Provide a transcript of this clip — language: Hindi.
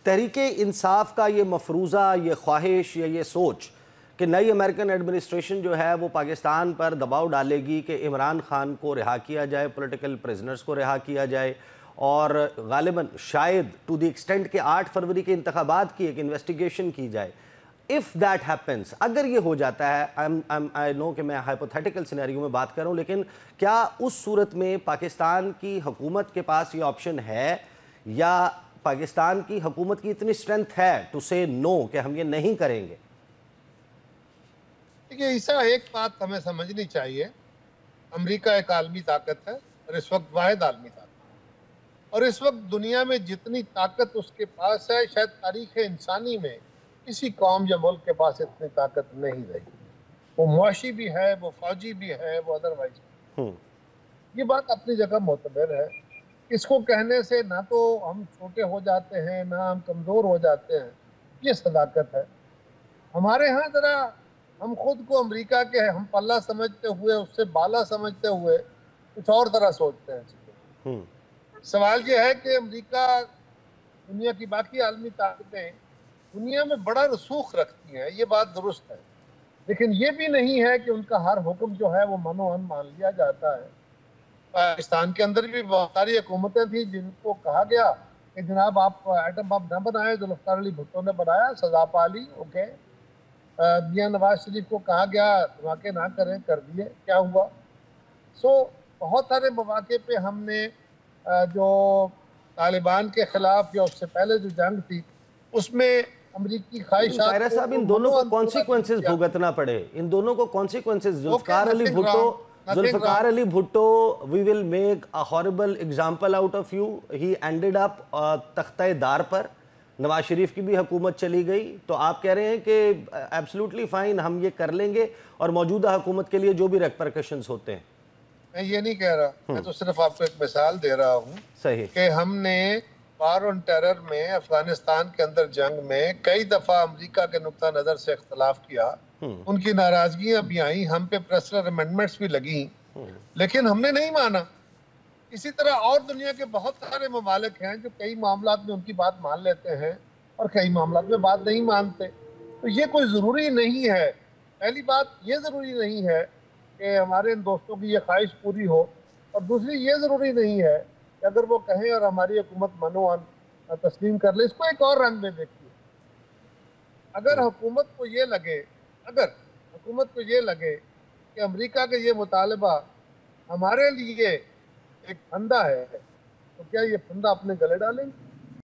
तहरीक इंसाफ का ये मफरूज़ा, ये ख्वाहिश या ये सोच कि नई अमेरिकन एडमिनिस्ट्रेशन जो है वो पाकिस्तान पर दबाव डालेगी कि इमरान खान को रिहा किया जाए, पॉलिटिकल प्रिजनर्स को रिहा किया जाए, और गालिबन शायद टू द एक्सटेंट के 8 फरवरी के इंतखाबात की एक इन्वेस्टिगेशन की जाए। इफ़ दैट हैपन्स, अगर ये हो जाता है, आई नो कि मैं हाइपोथेटिकल सिनेरियो में बात कर रहा हूँ, लेकिन क्या उस सूरत में पाकिस्तान की हुकूमत के पास ये ऑप्शन है, या पाकिस्तान की हुकूमत की इतनी स्ट्रेंथ है टू से नो कि हम ये नहीं करेंगे? देखिए, ऐसा एक बात हमें समझनी चाहिए। अमेरिका एक आलमी ताकत है और इस वक्त वाहिद आलमी ताकत, और इस वक्त दुनिया में जितनी ताकत उसके पास है, शायद तारीख इंसानी में किसी कौम या मुल्क के पास इतनी ताकत नहीं रही। वो मुआशी भी है, वो फौजी भी है, वो अदरवाइज। ये बात अपनी जगह मोतबर है। इसको कहने से ना तो हम छोटे हो जाते हैं, ना हम कमज़ोर हो जाते हैं। ये सदाकत है। हमारे यहाँ ज़रा हम खुद को अमेरिका के हम पल्ला समझते हुए, उससे बाला समझते हुए कुछ और तरह सोचते हैं। सवाल ये है कि अमेरिका दुनिया की बाकी आलमी ताकतें दुनिया में बड़ा रसूख रखती हैं, ये बात दुरुस्त है, लेकिन ये भी नहीं है कि उनका हर हुक्म जो है वो मनोहन मान लिया जाता है। पाकिस्तान के अंदर भी बहुत सारी हुकूमतें थी जिनको कहा गया कि जनाब आप एटम बम न बनाए, जुल्फ़िकार अली भुट्टो ने बनाया, सजा पा ली, ओके। मियां नवाज शरीफ को कहा गया धमाके ना करें, कर दिए, क्या हुआ? बहुत सारे मौके पे हमने जो तालिबान के खिलाफ या उससे पहले जो जंग थी उसमें अमरीकी ख्वाहिशात कायरा साहब, इन दोनों को कॉन्सिक्वेंसेस भुगतना पड़े, इन दोनों को consequences, Zulfikar Ali Bhutto, we will make a horrible example out of you, he ended up तख्ते दार पर, नवाज शरीफ की भी हुकूमत चली गई, तो आप कह रहे हैं कि एब्सोल्युटली फाइन, हम ये कर लेंगे और मौजूदा हुकूमत के लिए जो भी रेपरकशंस होते हैं। मैं ये नहीं कह रहा, मैं तो सिर्फ आपको एक मिसाल दे रहा हूँ सही कि हमने वार ऑन टेरर में, अफगानिस्तान के अंदर जंग में कई दफा अमेरिका के नुक्ता नजर से इख्तलाफ किया, उनकी नाराजगियां भी आई, हम पे प्रेसिडेंट अमेंडमेंट्स भी लगी, लेकिन हमने नहीं माना। इसी तरह और दुनिया के बहुत सारे ममालिक हैं जो कई मामलात में उनकी बात मान लेते हैं और कई मामलात में बात नहीं मानते। तो ये कोई ज़रूरी नहीं है, पहली बात ये ज़रूरी नहीं है कि हमारे इन दोस्तों की ये ख्वाहिश पूरी हो, और दूसरी ये ज़रूरी नहीं है कि अगर वो कहें और हमारी हुकूमत मनोअन तस्लीम कर ले। इसको एक और रंग में देखिए, अगर हुकूमत को ये लगे, अगर हुकूमत को ये लगे कि अमेरिका का ये मुतालबा हमारे लिए एक फंदा है, तो क्या ये फंदा अपने गले डालेंगे?